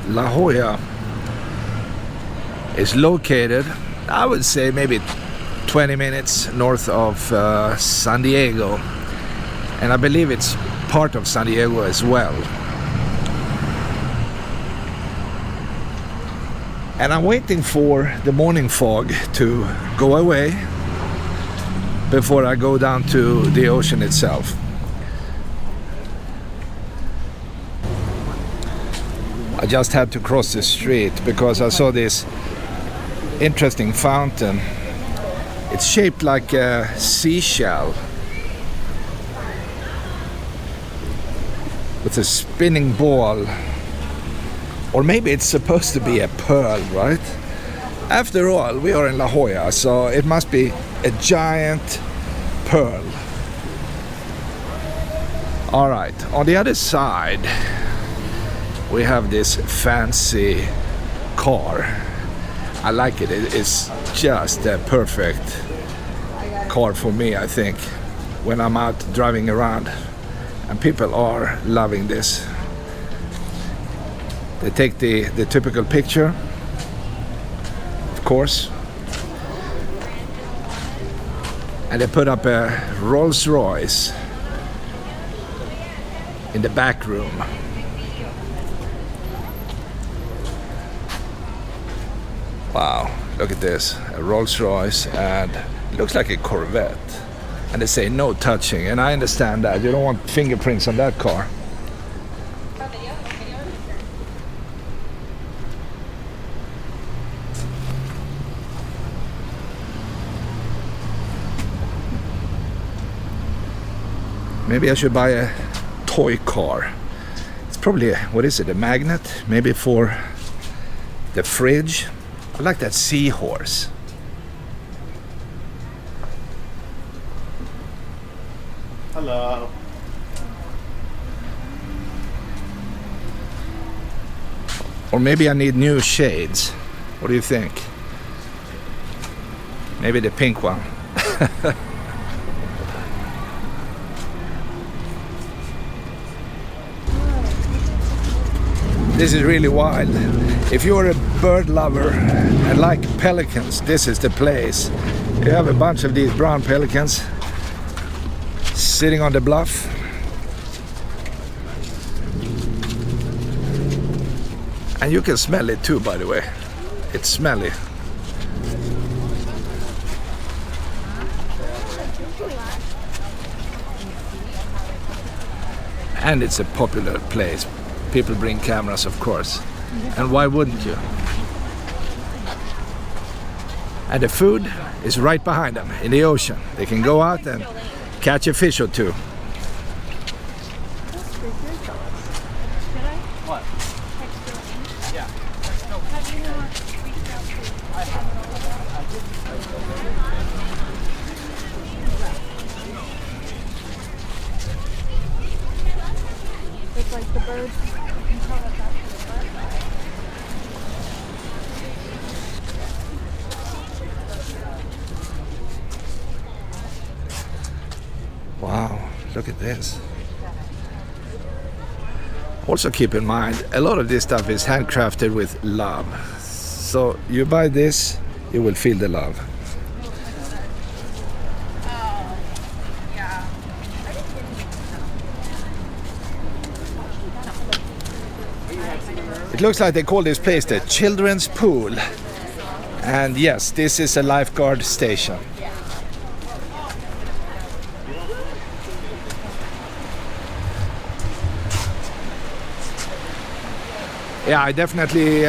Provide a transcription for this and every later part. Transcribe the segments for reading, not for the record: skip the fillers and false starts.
La Jolla is located, I would say, maybe 20 minutes north of San Diego, and I believe it's part of San Diego as well. And I'm waiting for the morning fog to go away before I go down to the ocean itself. I just had to cross the street because I saw this interesting fountain. It's shaped like a seashell with a spinning ball. Or maybe it's supposed to be a pearl, right? After all, we are in La Jolla, so it must be a giant pearl. All right, on the other side, we have this fancy car. I like it. It's just a perfect car for me, I think, when I'm out driving around. And people are loving this. They take the typical picture, of course, and they put up a Rolls Royce in the back room. Wow, look at this, a Rolls Royce, and it looks like a Corvette. And they say no touching, and I understand that. You don't want fingerprints on that car. Maybe I should buy a toy car. It's probably, what is it, a magnet? Maybe for the fridge. I like that seahorse. Hello. Or maybe I need new shades. What do you think? Maybe the pink one. This is really wild. If you're a bird lover and like pelicans, this is the place. You have a bunch of these brown pelicans sitting on the bluff. And you can smell it too, by the way. It's smelly. And it's a popular place. People bring cameras, of course. And why wouldn't you? And the food is right behind them in the ocean. They can go out and catch a fish or two. It's like the birds. You can tell what's actually bird. Wow, look at this. Also keep in mind, a lot of this stuff is handcrafted with love. So you buy this, you will feel the love. It looks like they call this place the Children's Pool. And yes, this is a lifeguard station. Yeah, I definitely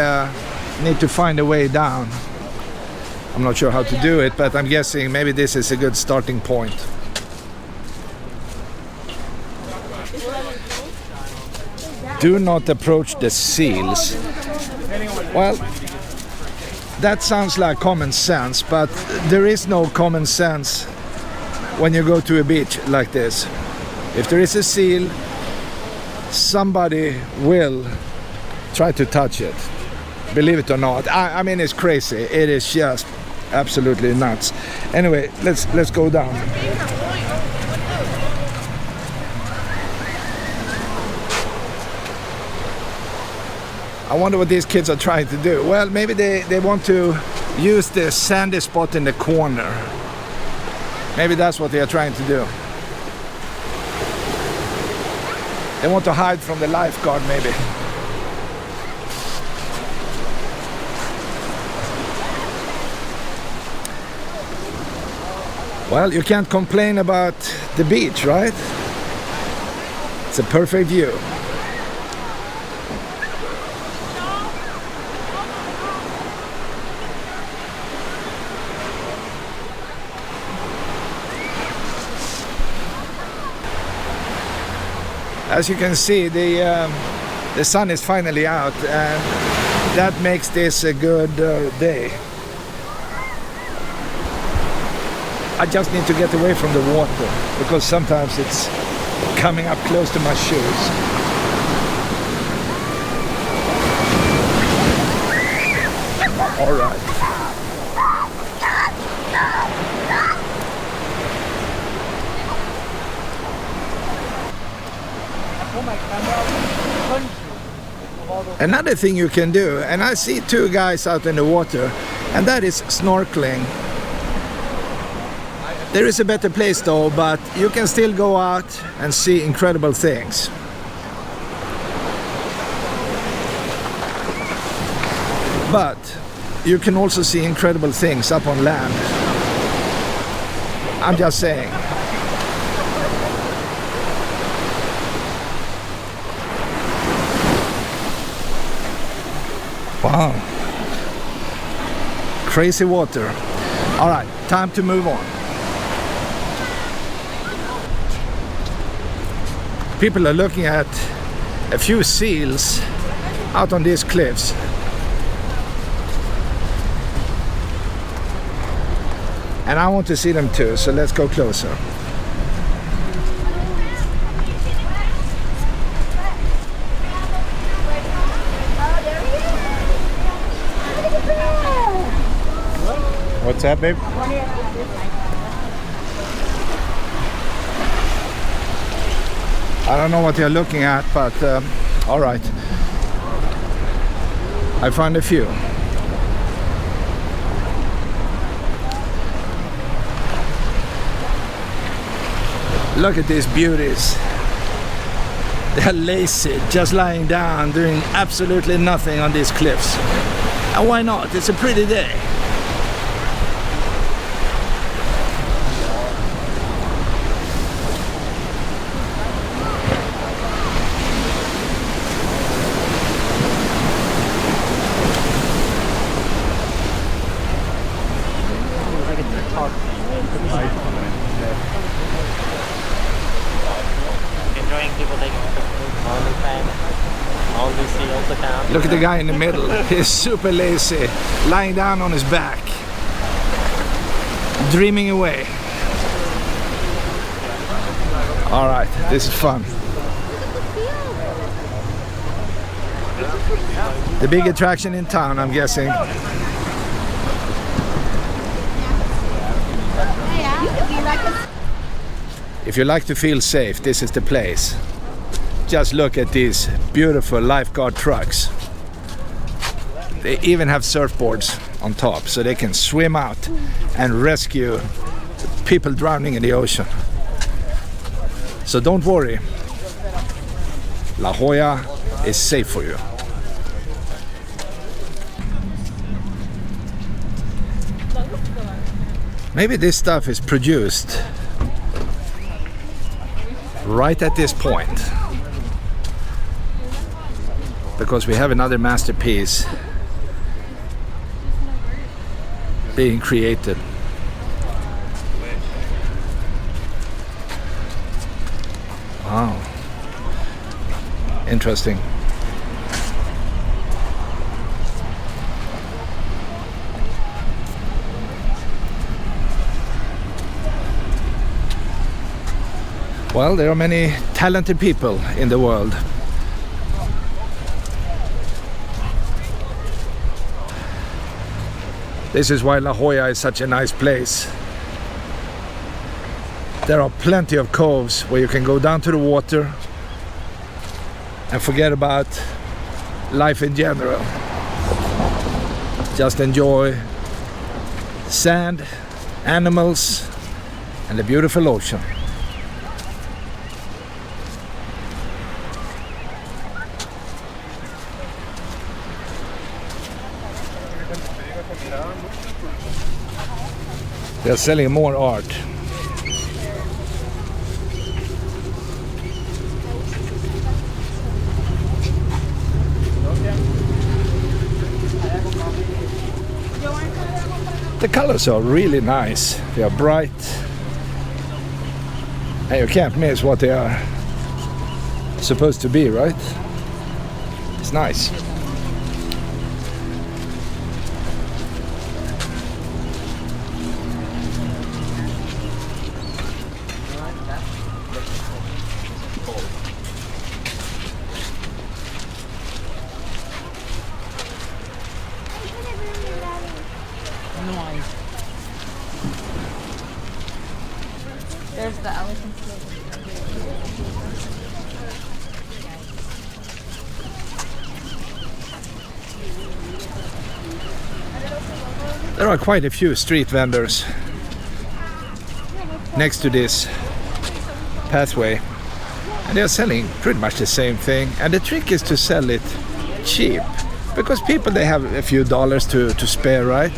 need to find a way down. I'm not sure how to do it, but I'm guessing maybe this is a good starting point. Do not approach the seals. Well, that sounds like common sense, but there is no common sense when you go to a beach like this. If there is a seal, somebody will try to touch it. Believe it or not. I mean, it's crazy. It is just absolutely nuts. Anyway, let's go down. I wonder what these kids are trying to do. Well, maybe they want to use the sandy spot in the corner. Maybe that's what they are trying to do. They want to hide from the lifeguard, maybe. Well, you can't complain about the beach, right? It's a perfect view. As you can see, the sun is finally out, and that makes this a good day. I just need to get away from the water because sometimes it's coming up close to my shoes. All right. Another thing you can do, and I see two guys out in the water, and that is snorkeling. There is a better place though, but you can still go out and see incredible things. But you can also see incredible things up on land. I'm just saying. Wow. Crazy water. All right, time to move on. People are looking at a few seals out on these cliffs. And I want to see them too, so let's go closer. What's that, babe? I don't know what you're looking at, but all right. I found a few. Look at these beauties. They're lazy, just lying down, doing absolutely nothing on these cliffs. And why not? It's a pretty day. Enjoying people taking pictures all the time. All the seals account. Look at the guy in the middle. He's super lazy, lying down on his back, dreaming away. All right, this is fun. The big attraction in town, I'm guessing. If you like to feel safe, this is the place. Just look at these beautiful lifeguard trucks. They even have surfboards on top, so they can swim out and rescue people drowning in the ocean. So don't worry, La Jolla is safe for you. Maybe this stuff is produced right at this point, because we have another masterpiece being created. Wow, interesting. Well, there are many talented people in the world. This is why La Jolla is such a nice place. There are plenty of coves where you can go down to the water and forget about life in general. Just enjoy sand, animals, and the beautiful ocean. They're selling more art. The colors are really nice. They are bright. And you can't miss what they are supposed to be, right? It's nice. There's the elephant. There are quite a few street vendors next to this pathway, and they're selling pretty much the same thing. And the trick is to sell it cheap, because people, they have a few dollars to spare, right?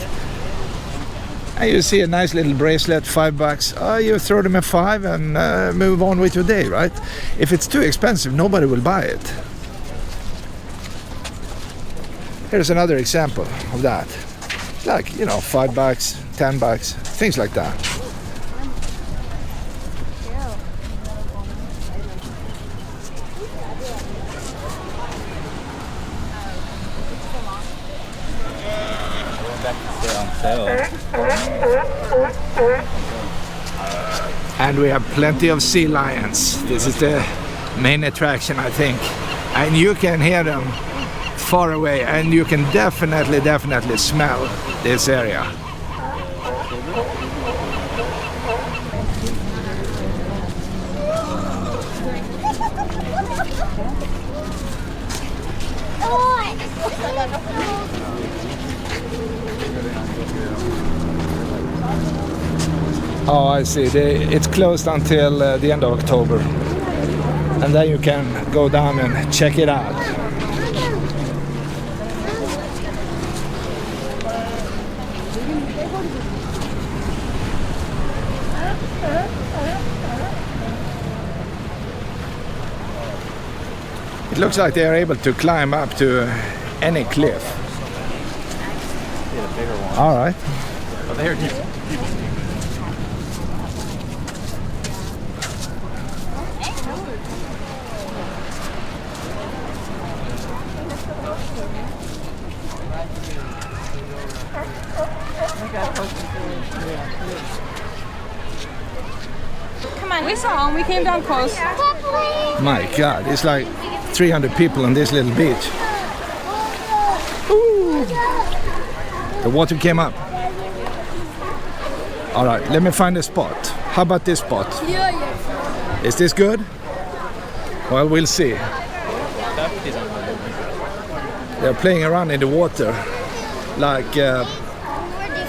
And you see a nice little bracelet, $5. Oh, you throw them a $5 and move on with your day, right? If it's too expensive, nobody will buy it. Here's another example of that. Like, you know, $5, $10, things like that. And we have plenty of sea lions. This is the main attraction, I think. And you can hear them far away, and you can definitely smell this area. Oh, I see. It's closed until the end of October. And then you can go down and check it out. It looks like they are able to climb up to any cliff. Yeah, the bigger one. All right. Oh, they're just... Come on, we saw him. We came down close. My God, it's like 300 people on this little beach. Ooh. The water came up. All right, let me find a spot. How about this spot? Is this good? Well, we'll see. They're playing around in the water like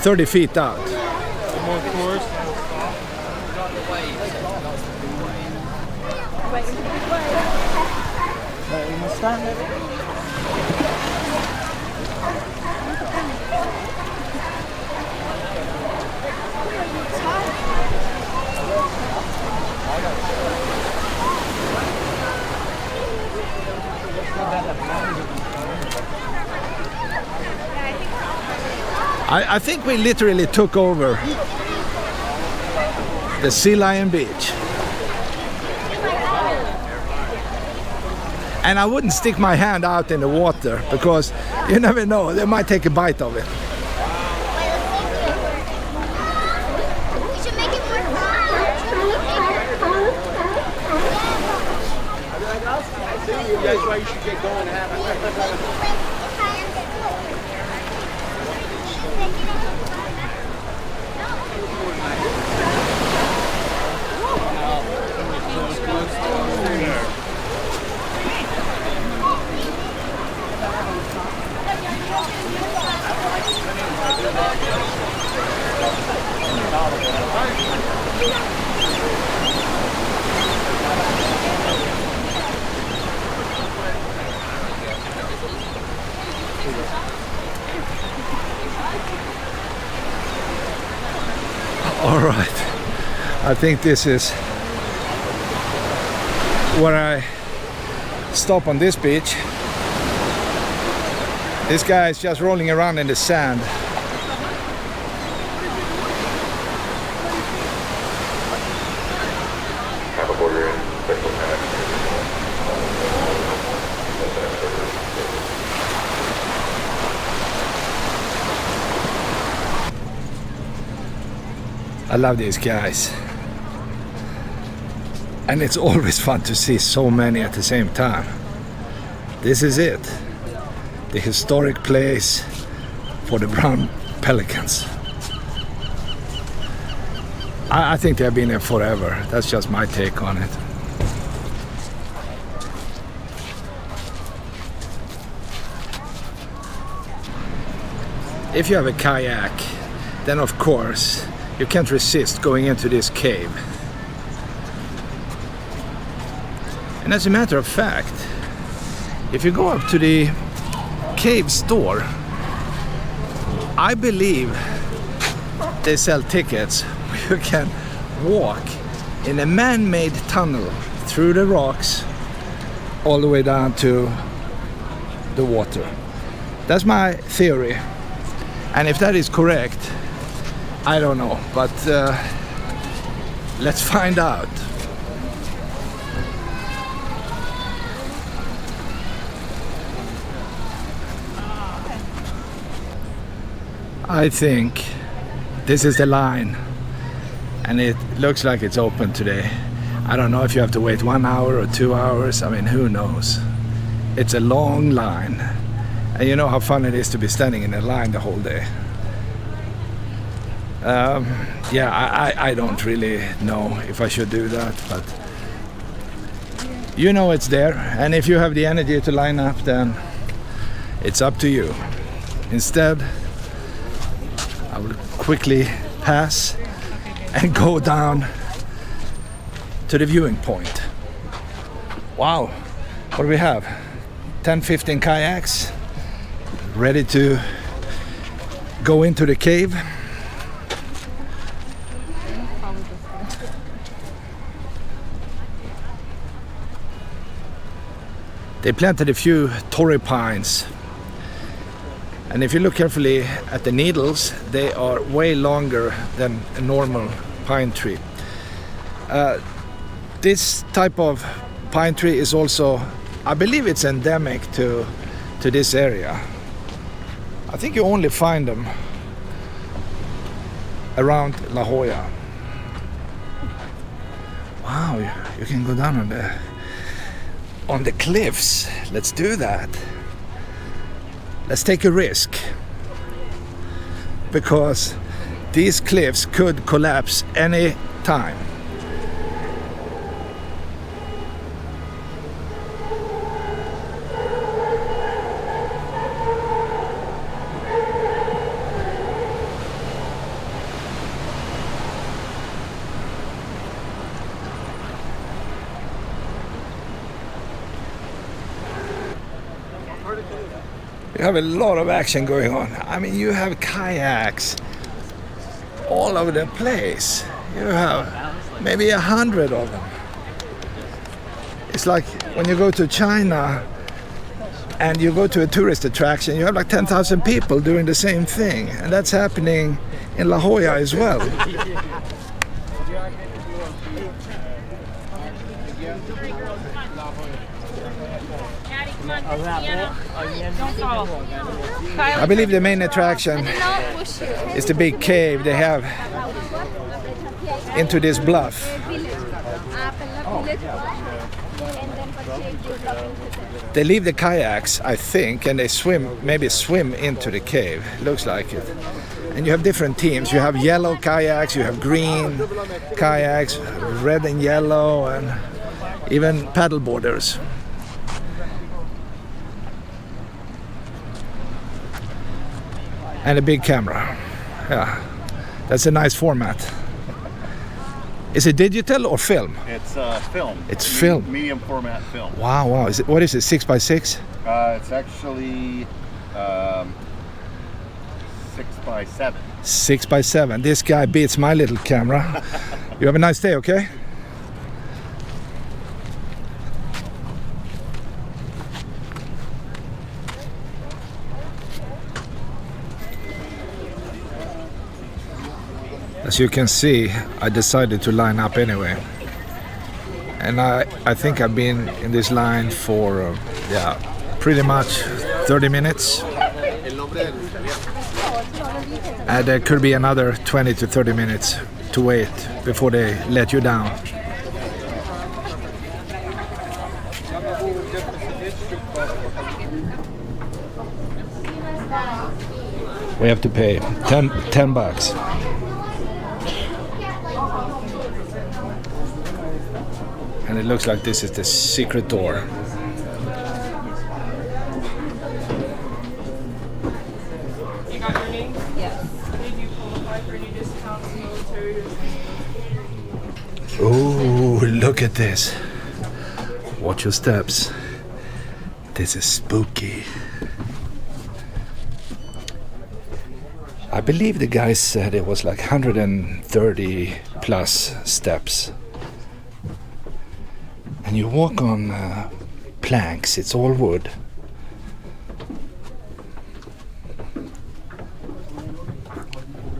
30 feet out. More tours. I think we literally took over the Sea Lion Beach. And I wouldn't stick my hand out in the water, because you never know, they might take a bite of it. We should make it more fun. That's why you should get going and have I think this is where I stop on this beach. This guy is just rolling around in the sand. I love these guys. And it's always fun to see so many at the same time. This is it. The historic place for the brown pelicans. I think they've been here forever. That's just my take on it. If you have a kayak, then of course you can't resist going into this cave. And as a matter of fact, if you go up to the cave store, I believe they sell tickets where you can walk in a man-made tunnel through the rocks all the way down to the water. That's my theory. And if that is correct, I don't know, but let's find out. I think this is the line, and it looks like it's open today. I don't know if you have to wait 1 hour or 2 hours. I mean, who knows? It's a long line, and you know how fun it is to be standing in a line the whole day. Yeah, I don't really know if I should do that, but you know it's there, and if you have the energy to line up, then it's up to you. Instead, I will quickly pass and go down to the viewing point. Wow, what do we have? 10-15 kayaks ready to go into the cave. They planted a few torrey pines, and if you look carefully at the needles, they are way longer than a normal pine tree. This type of pine tree is also, I believe it's endemic to this area. I think you only find them around La Jolla. Wow, you can go down on the cliffs. Let's do that. Let's take a risk, because these cliffs could collapse any time. You have a lot of action going on. I mean, you have kayaks all over the place. You have maybe 100 of them. It's like when you go to China and you go to a tourist attraction, you have like 10,000 people doing the same thing. And that's happening in La Jolla as well. I believe the main attraction is the big cave they have into this bluff. They leave the kayaks, I think, and they maybe swim into the cave. Looks like it. And you have different teams. You have yellow kayaks, you have green kayaks, red and yellow, and even paddle boarders. And a big camera. Yeah, that's a nice format. Is it digital or film? It's film. It's film. Medium format film. Wow, wow. What is it, 6x6? It's actually 6x7. 6x7. This guy beats my little camera. You have a nice day, okay? As you can see, I decided to line up anyway. And I think I've been in this line for, pretty much 30 minutes. And there could be another 20 to 30 minutes to wait before they let you down. We have to pay 10 bucks. And it looks like this is the secret door. You got your name? Yes. Did you qualify for any discounts, military? Oh, look at this. Watch your steps. This is spooky. I believe the guy said it was like 130 plus steps. And you walk on planks, it's all wood.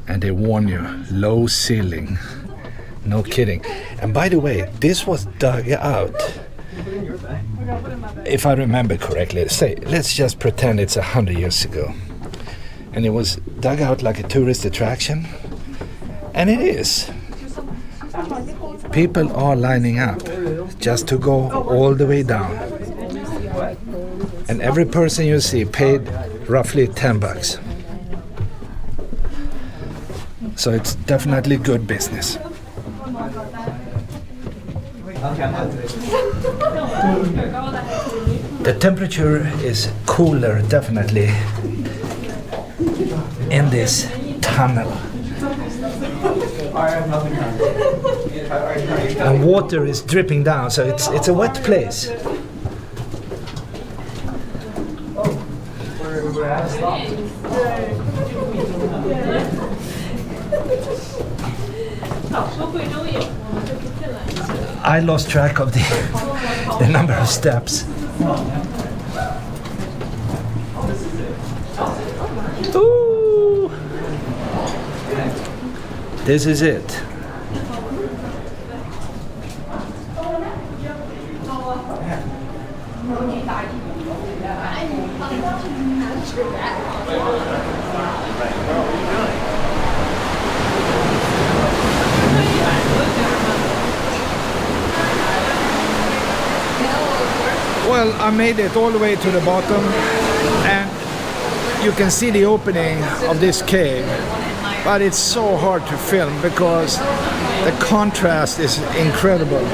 And they warn you, low ceiling. No kidding. And by the way, this was dug out. If I remember correctly, let's just pretend it's 100 years ago. And it was dug out like a tourist attraction. And it is. People are lining up just to go all the way down. And every person you see paid roughly 10 bucks. So it's definitely good business. The temperature is cooler, definitely, in this tunnel. And water is dripping down, so it's a wet place. I lost track of the number of steps. Ooh. This is it. Well, I made it all the way to the bottom, and you can see the opening of this cave, but it's so hard to film because the contrast is incredible.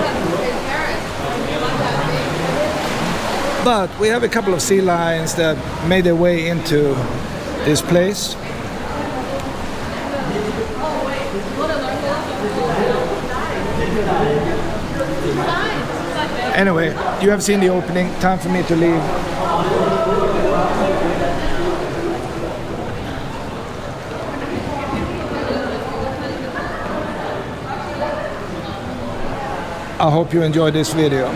But we have a couple of sea lions that made their way into this place. Anyway, you have seen the opening. Time for me to leave. I hope you enjoyed this video.